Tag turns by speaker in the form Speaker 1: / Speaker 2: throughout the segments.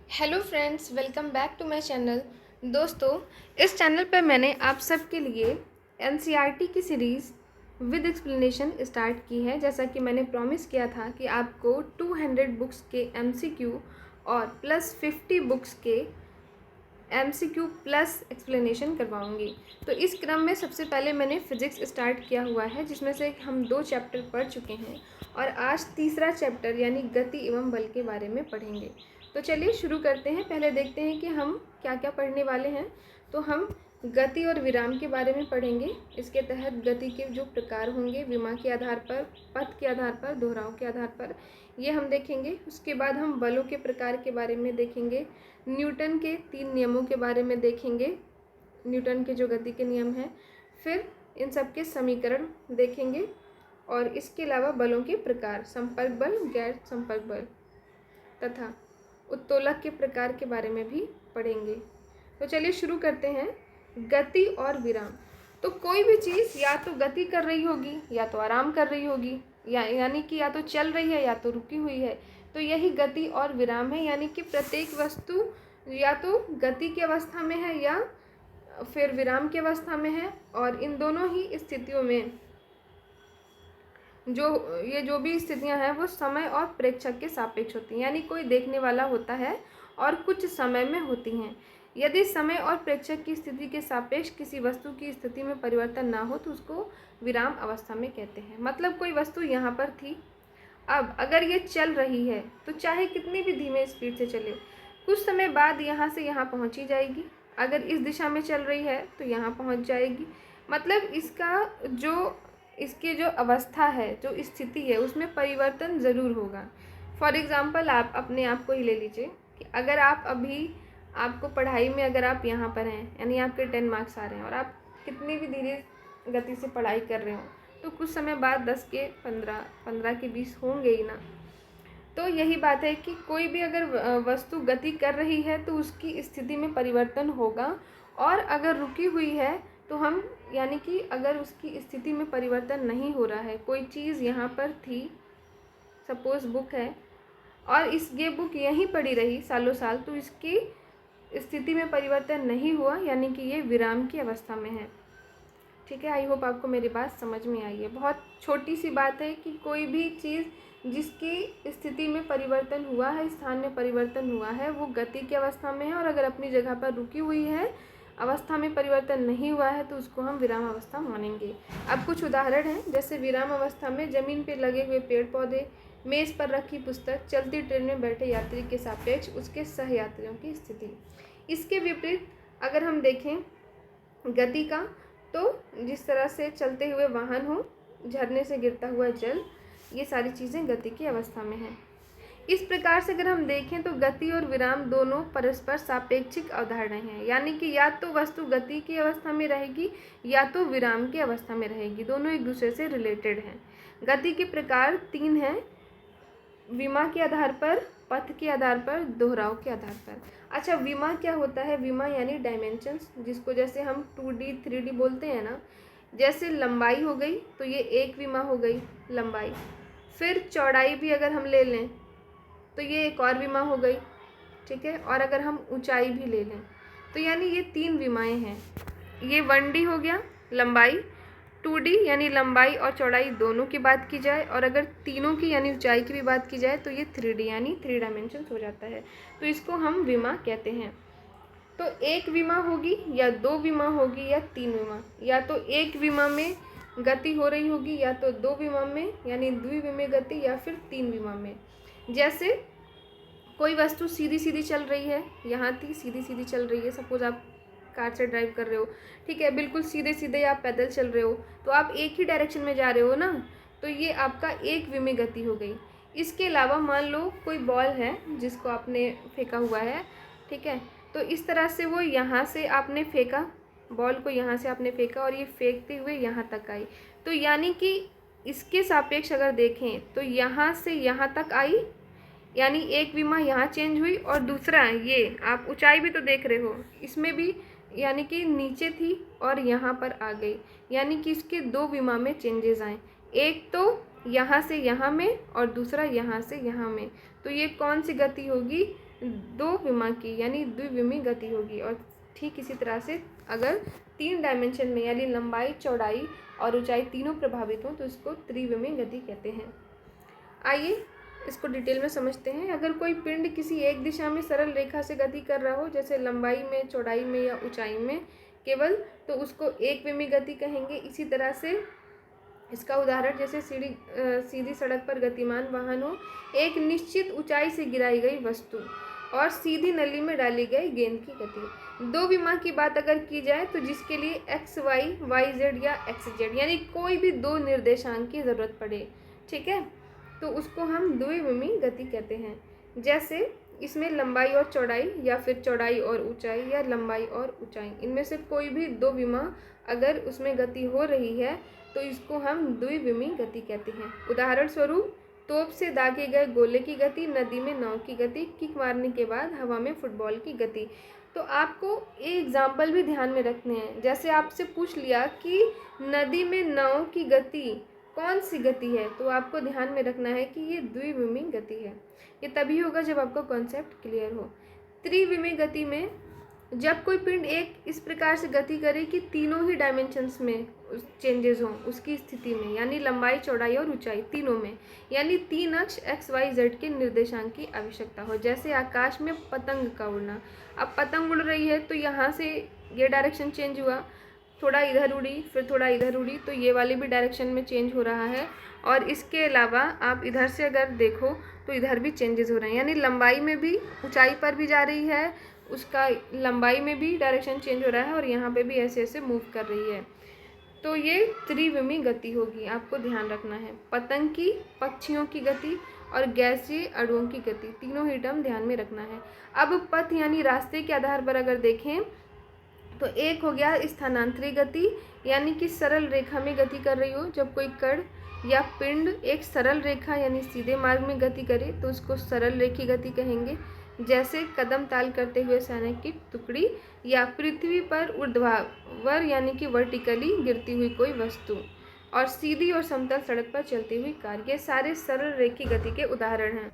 Speaker 1: Hello friends, welcome back to my channel. दोस्तों, इस channel पर मैंने आप सबके लिए एनसीईआरटी की सीरीज़ विद एक्सप्लेनेशन स्टार्ट की है। जैसा कि मैंने प्रॉमिस किया था कि आपको 200 बुक्स के एमसीक्यू और प्लस 50 बुक्स के एमसीक्यू प्लस एक्सप्लेनेशन करवाऊंगी। तो इस क्रम में सबसे पहले मैंने फ़िज़िक्स स्टार्ट किया हुआ है, जिसमें से हम 2 चैप्टर पढ़ चुके हैं और आज तीसरा चैप्टर यानी गति एवं बल के बारे में पढ़ेंगे। तो चलिए शुरू करते हैं। पहले देखते हैं कि हम क्या क्या पढ़ने वाले हैं। तो हम गति और विराम के बारे में पढ़ेंगे। इसके तहत गति के जो प्रकार होंगे, विमा के आधार पर, पथ के आधार पर, दोहराव के आधार पर, ये हम देखेंगे। उसके बाद हम बलों के प्रकार के बारे में देखेंगे, न्यूटन के 3 नियमों के बारे में देखेंगे, न्यूटन के जो गति के नियम हैं, फिर इन सब के समीकरण देखेंगे और इसके अलावा बलों के प्रकार, संपर्क बल, गैर संपर्क बल तथा उत्तोलक के प्रकार के बारे में भी पढ़ेंगे। तो चलिए शुरू करते हैं। गति और विराम। तो कोई भी चीज़ या तो गति कर रही होगी या तो आराम कर रही होगी, यानी कि या तो चल रही है या तो रुकी हुई है। तो यही गति और विराम है, यानी कि प्रत्येक वस्तु या तो गति की अवस्था में है या फिर विराम की अवस्था में है। और इन दोनों ही स्थितियों में जो भी स्थितियां हैं वो समय और प्रेक्षक के सापेक्ष होती हैं, यानी कोई देखने वाला होता है और कुछ समय में होती हैं। यदि समय और प्रेक्षक की स्थिति के सापेक्ष किसी वस्तु की स्थिति में परिवर्तन ना हो तो उसको विराम अवस्था में कहते हैं। मतलब कोई वस्तु यहाँ पर थी, अब अगर ये चल रही है तो चाहे कितनी भी धीमे स्पीड से चले, कुछ समय बाद यहाँ से यहाँ पहुँच ही जाएगी। अगर इस दिशा में चल रही है तो यहाँ पहुँच जाएगी। मतलब इसकी जो अवस्था है, जो स्थिति है, उसमें परिवर्तन ज़रूर होगा। फॉर एग्ज़ाम्पल आप अपने आप को ही ले लीजिए कि अगर आप अभी आपको पढ़ाई में अगर आप यहाँ पर हैं, यानी आपके 10 मार्क्स आ रहे हैं और आप कितनी भी धीरे गति से पढ़ाई कर रहे हो, तो कुछ समय बाद 10 के 15, 15 के 20 होंगे ही ना। तो यही बात है कि कोई भी अगर वस्तु गति कर रही है तो उसकी स्थिति में परिवर्तन होगा, और अगर रुकी हुई है तो हम, यानी कि अगर उसकी स्थिति में परिवर्तन नहीं हो रहा है, कोई चीज़ यहाँ पर थी, सपोज़ बुक है, और ये बुक यहीं पड़ी रही सालों साल, तो इसकी स्थिति में परिवर्तन नहीं हुआ, यानी कि ये विराम की अवस्था में है। ठीक है, आई होप आपको मेरी बात समझ में आई है। बहुत छोटी सी बात है कि कोई भी चीज़ जिसकी स्थिति में परिवर्तन हुआ है, स्थान में परिवर्तन हुआ है, वो गति की अवस्था में है, और अगर अपनी जगह पर रुकी हुई है, अवस्था में परिवर्तन नहीं हुआ है, तो उसको हम विराम अवस्था मानेंगे। अब कुछ उदाहरण हैं, जैसे विराम अवस्था में ज़मीन पर लगे हुए पेड़ पौधे, मेज़ पर रखी पुस्तक, चलती ट्रेन में बैठे यात्री के सापेक्ष उसके सहयात्रियों की स्थिति। इसके विपरीत अगर हम देखें गति का, तो जिस तरह से चलते हुए वाहन हो, झरने से गिरता हुआ जल, ये सारी चीज़ें गति की अवस्था में हैं। इस प्रकार से अगर हम देखें तो गति और विराम दोनों परस्पर सापेक्षिक अवधारणाएं हैं, यानी कि या तो वस्तु गति की अवस्था में रहेगी या तो विराम की अवस्था में रहेगी, दोनों एक दूसरे से रिलेटेड हैं। गति के प्रकार 3 हैं, विमा के आधार पर, पथ के आधार पर, दोहराव के आधार पर। अच्छा, विमा क्या होता है? विमा यानी डायमेंशंस, जिसको जैसे हम 2D 3D बोलते हैं ना। जैसे लंबाई हो गई तो ये एक विमा हो गई, लंबाई। फिर चौड़ाई भी अगर हम ले लें तो ये एक और विमा हो गई, ठीक है। और अगर हम ऊंचाई भी ले लें तो यानी ये 3 विमाएँ हैं। ये 1D हो गया लंबाई, 2D यानी लंबाई और चौड़ाई दोनों की बात की जाए, और अगर तीनों की यानी ऊंचाई की भी बात की जाए तो ये 3D यानी 3 डायमेंशंस हो जाता है। तो इसको हम विमा कहते हैं। तो एक विमा होगी या 2 विमा होगी या 3 विमा, या तो एक विमा में गति हो रही होगी या तो 2 विमा में यानी द्विविमीय गति, या फिर 3 विमा में। जैसे कोई वस्तु सीधी सीधी चल रही है, यहाँ थी, सीधी सीधी चल रही है, सपोज आप कार से ड्राइव कर रहे हो, ठीक है, बिल्कुल सीधे सीधे आप पैदल चल रहे हो, तो आप एक ही डायरेक्शन में जा रहे हो ना, तो ये आपका एक विमीय गति हो गई। इसके अलावा मान लो कोई बॉल है जिसको आपने फेंका हुआ है, ठीक है, तो इस तरह से वो यहाँ से आपने फेंका, बॉल को यहाँ से आपने फेंका और ये फेंकते हुए यहाँ तक आई, तो यानी कि इसके सापेक्ष अगर देखें तो यहाँ से यहाँ तक आई, यानी एक विमा यहाँ चेंज हुई, और दूसरा ये आप ऊंचाई भी तो देख रहे हो, इसमें भी यानी कि नीचे थी और यहाँ पर आ गई, यानी कि इसके 2 विमा में चेंजेस आए, एक तो यहाँ से यहाँ में और दूसरा यहाँ से यहाँ में। तो ये कौन सी गति होगी? दो विमा की यानी द्विविमी गति होगी। और ठीक इसी तरह से अगर 3 डायमेंशन में यानी लंबाई, चौड़ाई और ऊंचाई तीनों प्रभावित हों तो इसको त्रिविमी गति कहते हैं। आइए इसको डिटेल में समझते हैं। अगर कोई पिंड किसी एक दिशा में सरल रेखा से गति कर रहा हो, जैसे लंबाई में, चौड़ाई में या ऊंचाई में केवल, तो उसको एक विमी गति कहेंगे। इसी तरह से इसका उदाहरण जैसे सीधी सड़क पर गतिमान वाहन हो, एक निश्चित ऊंचाई से गिराई गई वस्तु और सीधी नली में डाली गई गेंद की गति। दो विमा की बात अगर की जाए तो जिसके लिए एक्स वाई, वाई जेड या एक्स जेड यानी कोई भी दो निर्देशांक की ज़रूरत पड़े, ठीक है, तो उसको हम द्विविमी गति कहते हैं। जैसे इसमें लंबाई और चौड़ाई या फिर चौड़ाई और ऊंचाई या लंबाई और ऊंचाई, इनमें से कोई भी दो विमा अगर उसमें गति हो रही है तो इसको हम द्विविमी गति कहते हैं। उदाहरण स्वरूप तोप से दागे गए गोले की गति, नदी में नाव की गति, किक मारने के बाद हवा में फुटबॉल की गति। तो आपको एक एग्जाम्पल भी ध्यान में रखने हैं। जैसे आपसे पूछ लिया कि नदी में नाव की गति कौन सी गति है, तो आपको ध्यान में रखना है कि ये द्विविमी गति है। ये तभी होगा जब आपको कॉन्सेप्ट क्लियर हो। त्रिविमी गति में जब कोई पिंड एक इस प्रकार से गति करे कि तीनों ही डायमेंशंस में चेंजेस हों उसकी स्थिति में, यानी लंबाई, चौड़ाई और ऊंचाई तीनों में, यानी 3 अक्ष एक्स वाई जेड के निर्देशांक की आवश्यकता हो। जैसे आकाश में पतंग का उड़ना, अब पतंग उड़ रही है तो यहाँ से ये डायरेक्शन चेंज हुआ, थोड़ा इधर उड़ी, फिर थोड़ा इधर उड़ी, तो ये वाली भी डायरेक्शन में चेंज हो रहा है। और इसके अलावा आप इधर से अगर देखो तो इधर भी चेंजेस हो रहे हैं, यानी लंबाई में भी, ऊंचाई पर भी जा रही है, उसका लंबाई में भी डायरेक्शन चेंज हो रहा है और यहाँ पे भी ऐसे ऐसे मूव कर रही है। तो ये त्रिविमी गति होगी, आपको ध्यान रखना है। पतंग की, पक्षियों की गति और गैसीय अणुओं की गति, तीनों ही टर्म ध्यान में रखना है। अब पथ यानी रास्ते के आधार पर अगर देखें तो एक हो गया स्थानांतरी गति, यानी कि सरल रेखा में गति कर रही हो। जब कोई कण या पिंड एक सरल रेखा यानी सीधे मार्ग में गति करे तो उसको सरल रेखी गति कहेंगे। जैसे कदम ताल करते हुए सैनिक की टुकड़ी या पृथ्वी पर ऊर्ध्वाधर यानी कि वर्टिकली गिरती हुई कोई वस्तु, और सीधी और समतल सड़क पर चलती हुई कार, ये सारे सरल रेखी गति के उदाहरण हैं।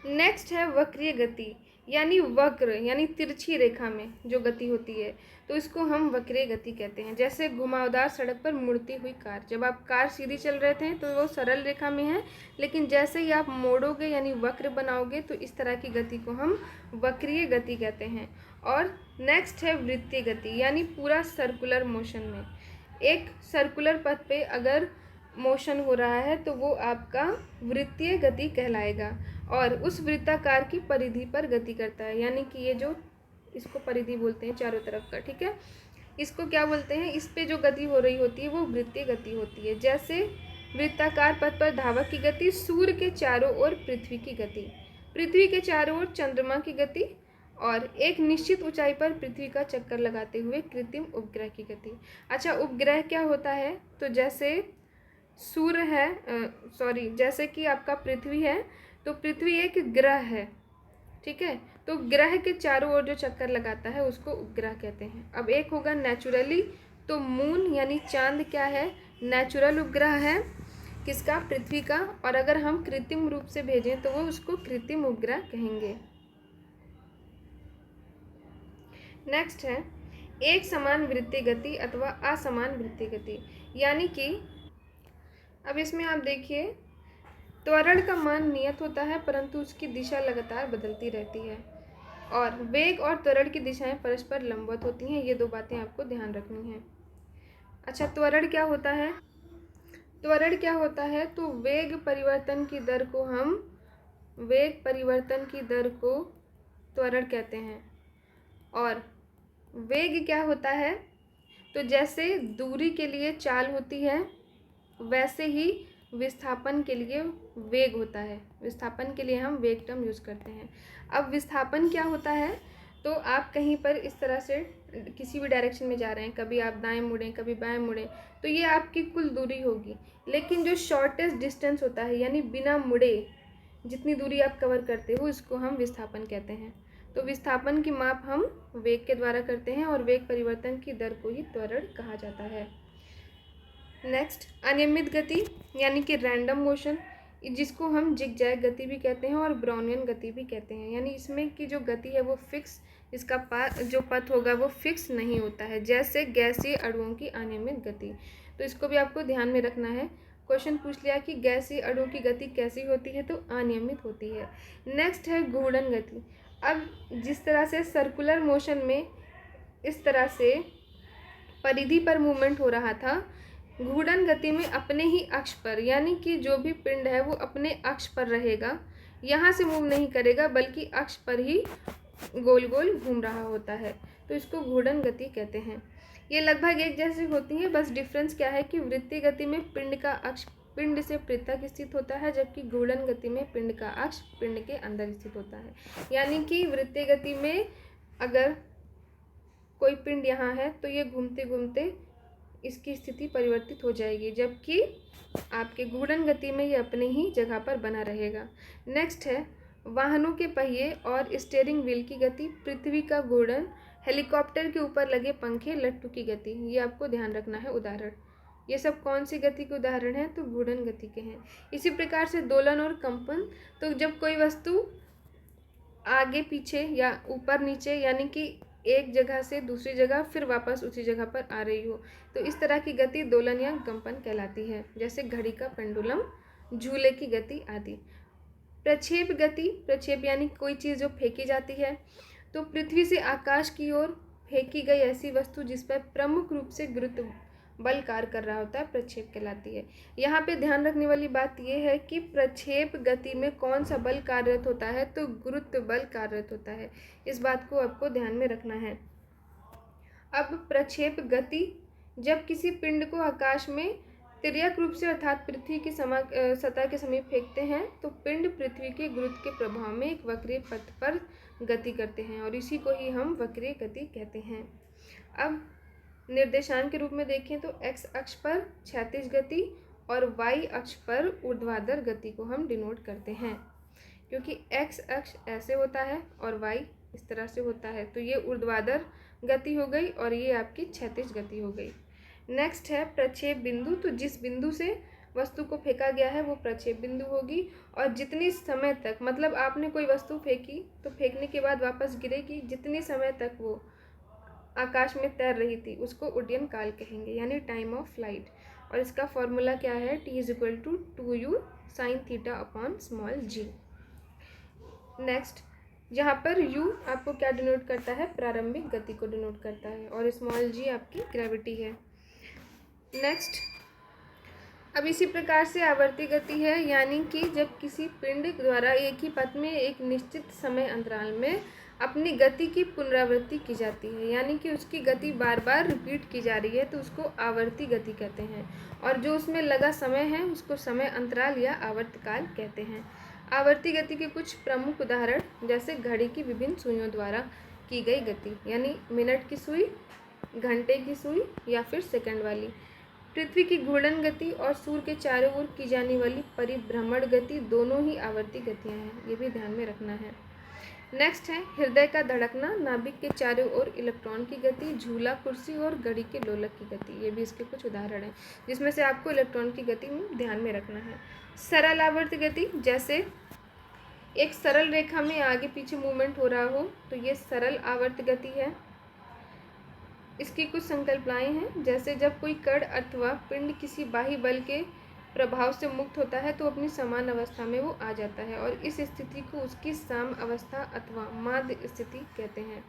Speaker 1: नेक्स्ट है वक्रीय गति, यानी वक्र यानी तिरछी रेखा में जो गति होती है, तो इसको हम वक्रीय गति कहते हैं। जैसे घुमावदार सड़क पर मुड़ती हुई कार, जब आप कार सीधी चल रहे थे तो वो सरल रेखा में है, लेकिन जैसे ही आप मोड़ोगे यानी वक्र बनाओगे तो इस तरह की गति को हम वक्रीय गति कहते हैं। और नेक्स्ट है वृत्तीय गति, यानी पूरा सर्कुलर मोशन में। एक सर्कुलर पथ पे अगर मोशन हो रहा है तो वो आपका वृत्तीय गति कहलाएगा, और उस वृत्ताकार की परिधि पर गति करता है, यानी कि ये जो इसको परिधि बोलते हैं चारों तरफ का, ठीक है, इसको क्या बोलते हैं, इस पे जो गति हो रही होती है वो वृत्तीय गति होती है। जैसे वृत्ताकार पथ पर धावक की गति, सूर्य के चारों ओर पृथ्वी की गति, पृथ्वी के चारों ओर चंद्रमा की गति, और एक निश्चित ऊंचाई पर पृथ्वी का चक्कर लगाते हुए कृत्रिम उपग्रह की गति। अच्छा, उपग्रह क्या होता है, तो जैसे सूर्य है, जैसे कि आपका पृथ्वी है, तो पृथ्वी एक ग्रह है, ठीक है, तो ग्रह के चारों ओर जो चक्कर लगाता है उसको उपग्रह कहते हैं। अब एक होगा नेचुरली, तो मून यानी चांद क्या है, नेचुरल उपग्रह है किसका, पृथ्वी का, और अगर हम कृत्रिम रूप से भेजें तो वो उसको कृत्रिम उपग्रह कहेंगे। नेक्स्ट है एक समान वृत्तीय गति अथवा असमान वृत्तीय गति, यानी कि अब इसमें आप देखिए त्वरण का मान नियत होता है परंतु उसकी दिशा लगातार बदलती रहती है, और वेग और त्वरण की दिशाएं परस्पर लंबवत होती हैं। ये दो बातें आपको ध्यान रखनी है। अच्छा, त्वरण क्या होता है, त्वरण क्या होता है, तो वेग परिवर्तन की दर को त्वरण कहते हैं। और वेग क्या होता है, तो जैसे दूरी के लिए चाल होती है वैसे ही विस्थापन के लिए वेग होता है। विस्थापन के लिए हम वेग टर्म यूज़ करते हैं। अब विस्थापन क्या होता है, तो आप कहीं पर इस तरह से किसी भी डायरेक्शन में जा रहे हैं, कभी आप दाएं मुड़ें कभी बाएं मुड़ें, तो ये आपकी कुल दूरी होगी। लेकिन जो शॉर्टेस्ट डिस्टेंस होता है यानी बिना मुड़े जितनी दूरी आप कवर करते हो इसको हम विस्थापन कहते हैं। तो विस्थापन की माप हम वेग के द्वारा करते हैं और वेग परिवर्तन की दर को ही त्वरण कहा जाता है। नेक्स्ट, अनियमित गति यानी कि रैंडम मोशन, जिसको हम जिगजैग गति भी कहते हैं और ब्राउनियन गति भी कहते हैं। यानी इसमें की जो गति है वो फिक्स, इसका जो पथ होगा वो फिक्स नहीं होता है, जैसे गैसीय अणुओं की अनियमित गति। तो इसको भी आपको ध्यान में रखना है। क्वेश्चन पूछ लिया कि गैसीय अणुओं की गति कैसी होती है, तो अनियमित होती है। नेक्स्ट है घूर्णन गति। अब जिस तरह से सर्कुलर मोशन में इस तरह से परिधि पर मूवमेंट हो रहा था, घूर्णन गति में अपने ही अक्ष पर, यानी कि जो भी पिंड है वो अपने अक्ष पर रहेगा, यहाँ से मूव नहीं करेगा, बल्कि अक्ष पर ही गोल गोल घूम रहा होता है, तो इसको घूर्णन गति कहते हैं। ये लगभग एक जैसी होती है, बस डिफरेंस क्या है कि वृत्तीय गति में पिंड का अक्ष पिंड से पृथक स्थित होता है, जबकि घूर्णन गति में पिंड का अक्ष पिंड के अंदर स्थित होता है। यानी कि वृत्तीय गति में अगर कोई पिंड यहाँ है तो ये घूमते घूमते इसकी स्थिति परिवर्तित हो जाएगी, जबकि आपके घूर्णन गति में ये अपने ही जगह पर बना रहेगा। नेक्स्ट है वाहनों के पहिए और स्टीयरिंग व्हील की गति, पृथ्वी का घूर्णन, हेलीकॉप्टर के ऊपर लगे पंखे, लट्टू की गति। ये आपको ध्यान रखना है उदाहरण। ये सब कौन सी गति के उदाहरण हैं, तो घूर्णन गति के हैं। इसी प्रकार से दोलन और कंपन, तो जब कोई वस्तु आगे पीछे या ऊपर नीचे, यानी कि एक जगह से दूसरी जगह फिर वापस उसी जगह पर आ रही हो, तो इस तरह की गति दोलन या कंपन कहलाती है, जैसे घड़ी का पेंडुलम, झूले की गति आदि। प्रक्षेप गति, प्रक्षेप यानी कोई चीज़ जो फेंकी जाती है, तो पृथ्वी से आकाश की ओर फेंकी गई ऐसी वस्तु जिस पर प्रमुख रूप से गुरुत्व बल कार्य कर रहा होता है, प्रक्षेप कहलाती है। यहाँ पे ध्यान रखने वाली बात यह है कि प्रक्षेप गति में कौन सा बल कार्यरत होता है, तो गुरुत्व बल कार्यरत होता है। इस बात को आपको ध्यान में रखना है। अब प्रक्षेप गति, जब किसी पिंड को आकाश में तिर्यक रूप से अर्थात पृथ्वी की सतह के समीप फेंकते हैं, तो पिंड पृथ्वी के गुरुत्व के प्रभाव में एक वक्रीय पथ पर गति करते हैं, और इसी को ही हम वक्रीय गति कहते हैं। अब निर्देशांक के रूप में देखें तो एक्स अक्ष पर क्षैतिज गति और वाई अक्ष पर ऊर्ध्वाधर गति को हम डिनोट करते हैं, क्योंकि एक्स अक्ष ऐसे होता है और वाई इस तरह से होता है, तो ये ऊर्ध्वाधर गति हो गई और ये आपकी क्षैतिज गति हो गई। नेक्स्ट है प्रक्षेप बिंदु, तो जिस बिंदु से वस्तु को फेंका गया है वो प्रक्षेप बिंदु होगी, और जितनी समय तक, मतलब आपने कोई वस्तु फेंकी तो फेंकने के बाद वापस गिरेगी, जितनी समय तक वो आकाश में तैर रही थी उसको उड्डयन काल कहेंगे, यानी टाइम ऑफ फ्लाइट। और इसका फॉर्मूला क्या है, T=2u sin theta upon small g। Next, जहाँ पर u आपको क्या डिनोट करता है, प्रारंभिक गति को डिनोट करता है, और स्मॉल g आपकी ग्रेविटी है। नेक्स्ट, अब इसी प्रकार से आवर्ती गति है, यानी कि जब किसी पिंड द्वारा एक ही पथ में एक निश्चित समय अंतराल में अपनी गति की पुनरावृत्ति की जाती है, यानी कि उसकी गति बार बार रिपीट की जा रही है, तो उसको आवर्ती गति कहते हैं। और जो उसमें लगा समय है उसको समय अंतराल या आवर्तकाल कहते हैं। आवर्ती गति के कुछ प्रमुख उदाहरण, जैसे घड़ी की विभिन्न सुइयों द्वारा की गई गति, यानी मिनट की सुई, घंटे की सुई या फिर सेकंड वाली। पृथ्वी की घूर्णन गति और सूर्य के चारों ओर की जाने वाली परिभ्रमण गति दोनों ही आवर्ती गतियाँ हैं, ये भी ध्यान में रखना है। नेक्स्ट है हृदय का धड़कना, नाभिक के चारों ओर इलेक्ट्रॉन की गति, झूला, कुर्सी और घड़ी के लोलक की गति, ये भी इसके कुछ उदाहरण हैं, जिसमें से आपको इलेक्ट्रॉन की गति में ध्यान में रखना है। सरल आवर्त गति, जैसे एक सरल रेखा में आगे पीछे मूवमेंट हो रहा हो, तो ये सरल आवर्त गति है। इसकी कुछ संकल्पनाएं हैं, जैसे जब कोई कण अथवा पिंड किसी बाह्य बल के प्रभाव से मुक्त होता है तो अपनी समान अवस्था में वो आ जाता है, और इस स्थिति को उसकी साम अवस्था अथवा माध्य स्थिति कहते हैं।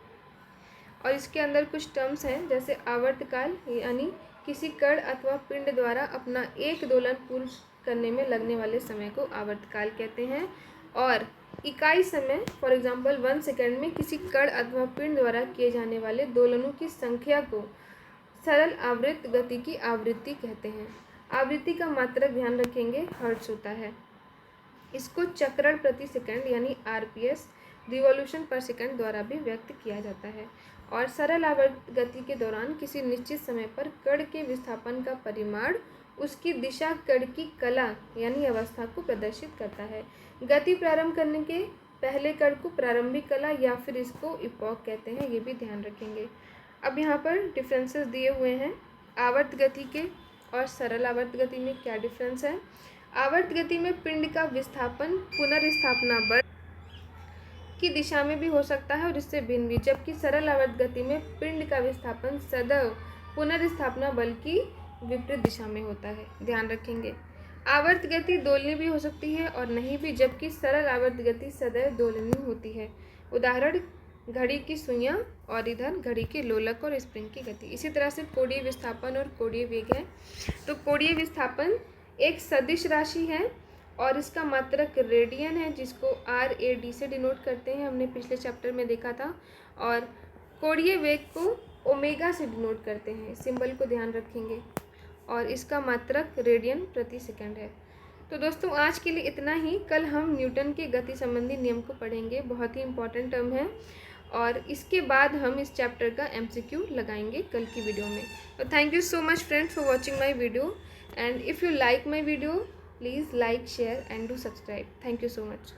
Speaker 1: और इसके अंदर कुछ टर्म्स हैं, जैसे आवर्तकाल, यानी किसी कण अथवा पिंड द्वारा अपना एक दोलन पूर्ण करने में लगने वाले समय को आवर्तकाल कहते हैं। और इकाई समय, फॉर एग्जाम्पल 1 सेकेंड में किसी कण अथवा पिंड द्वारा किए जाने वाले दोलनों की संख्या को सरल आवृत्त गति की आवृत्ति कहते हैं। आवृत्ति का मात्रक ध्यान रखेंगे, हर्ट्ज होता है। इसको चक्रण प्रति सेकंड यानी आरपीएस, रिवॉल्यूशन पर सेकंड द्वारा भी व्यक्त किया जाता है। और सरल आवर्त गति के दौरान किसी निश्चित समय पर कण के विस्थापन का परिमाण उसकी दिशा कण की कला यानी अवस्था को प्रदर्शित करता है। गति प्रारंभ करने के पहले कण को प्रारंभिक कला या फिर इसको इपॉक कहते हैं, ये भी ध्यान रखेंगे। अब यहाँ पर डिफरेंसेस दिए हुए हैं आवर्त गति के और सरल आवर्त गति में क्या डिफरेंस है। आवर्त गति में पिंड का विस्थापन पुनर्स्थापना बल की दिशा में भी हो सकता है और इससे भिन्न भी, जबकि सरल आवर्त गति में पिंड का विस्थापन सदैव पुनर्स्थापना बल की विपरीत दिशा में होता है। ध्यान रखेंगे। आवर्त गति दोलनी भी हो सकती है और नहीं भी, जबकि सरल आवर्त गति सदैव दोलनी होती है। उदाहरण घड़ी की सुइयां और इधर घड़ी के लोलक और स्प्रिंग की गति। इसी तरह से कोणीय विस्थापन और कोणीय वेग है। तो कोणीय विस्थापन एक सदिश राशि है और इसका मात्रक रेडियन है, जिसको RAD से डिनोट करते हैं, हमने पिछले चैप्टर में देखा था। और कोणीय वेग को ओमेगा से डिनोट करते हैं, सिंबल को ध्यान रखेंगे, और इसका मात्रक रेडियन प्रति सेकंड है। तो दोस्तों आज के लिए इतना ही। कल हम न्यूटन के गति संबंधी नियम को पढ़ेंगे, बहुत ही इंपॉर्टेंट टर्म है, और इसके बाद हम इस चैप्टर का MCQ लगाएंगे कल की वीडियो में। तो thank you so much friends for watching my video, and if you like my video please like, share and do subscribe. Thank you so much.